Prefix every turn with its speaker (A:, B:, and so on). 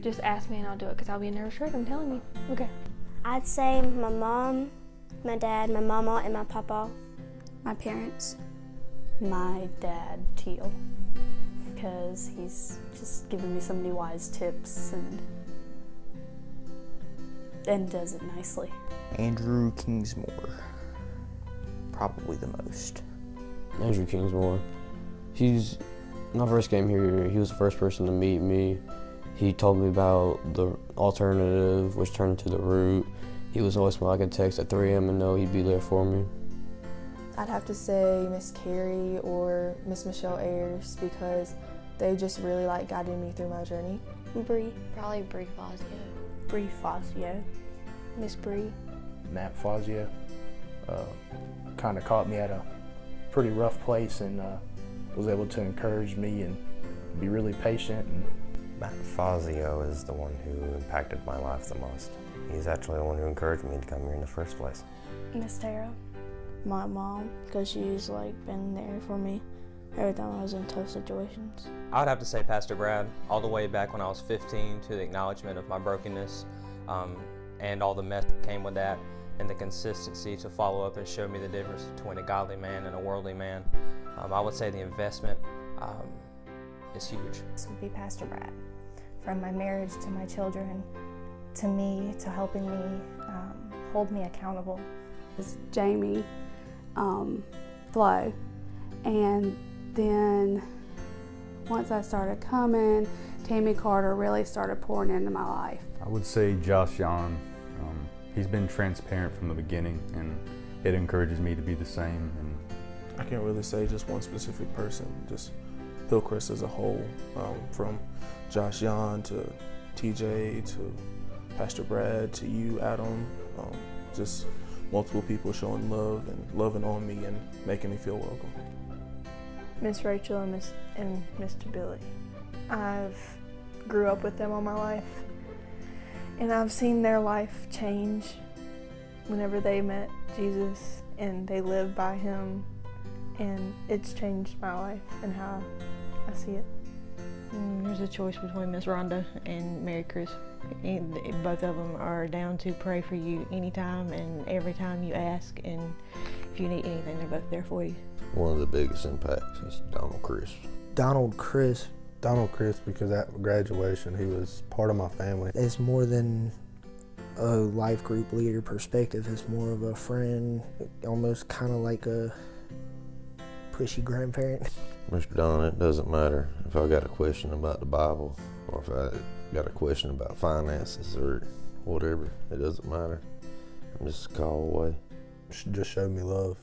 A: Just ask me and I'll do it, because I'll be a nervous wreck, I'm telling you. Okay.
B: I'd say my mom, my dad, my mama, and my papa.
C: My parents.
D: My dad, Teal, because he's just given me so many wise tips and does it nicely.
E: Andrew Kingsmore, probably the most.
F: Andrew Kingsmore. When I first came here, he was the first person to meet me. He told me about the alternative, which turned into the route. He was always when I could text at 3 a.m. and know he'd be there for me.
G: I'd have to say Miss Carrie or Miss Michelle Ayers, because they just really guided me through my journey.
B: Bree.
C: Probably Bree Fazio.
D: Bree Fazio.
B: Miss Bree.
H: Matt Fazio. Kind of caught me at a pretty rough place and was able to encourage me and be really patient.
I: Matt Fazio is the one who impacted my life the most. He's actually the one who encouraged me to come here in the first place.
B: Miss Tara.
J: My mom, because she's been there for me every time I was in tough situations.
K: I would have to say Pastor Brad, all the way back when I was 15, to the acknowledgement of my brokenness and all the mess that came with that, and the consistency to follow up and show me the difference between a godly man and a worldly man. I would say the investment is huge.
L: This would be Pastor Brad. From my marriage to my children, to me, to helping me hold me accountable.
C: It's Jamie, Flo, and then once I started coming, Tammy Carter really started pouring into my life.
M: I would say Josh Yon. He's been transparent from the beginning, and it encourages me to be the same. And
N: I can't really say just one specific person, just Hillcrest as a whole, from Josh Yon to TJ to Pastor Brad to you, Adam, just multiple people showing love and loving on me and making me feel welcome.
G: Miss Rachel and Mr. Billy. I've grew up with them all my life, and I've seen their life change whenever they met Jesus and they lived by him, and it's changed my life and how I see it.
O: There's a choice between Miss Rhonda and Mary Chris. Both of them are down to pray for you anytime and every time you ask, and if you need anything, they're both there for you.
F: One of the biggest impacts is Donald Chris.
P: Donald Chris,
Q: because at graduation he was part of my family.
P: It's more than a life group leader perspective. It's more of a friend, almost kind of like a pushy grandparent.
F: Mr. Don, it doesn't matter if I got a question about the Bible or if I got a question about finances or whatever. It doesn't matter. I'm just a call away.
Q: Just show me love.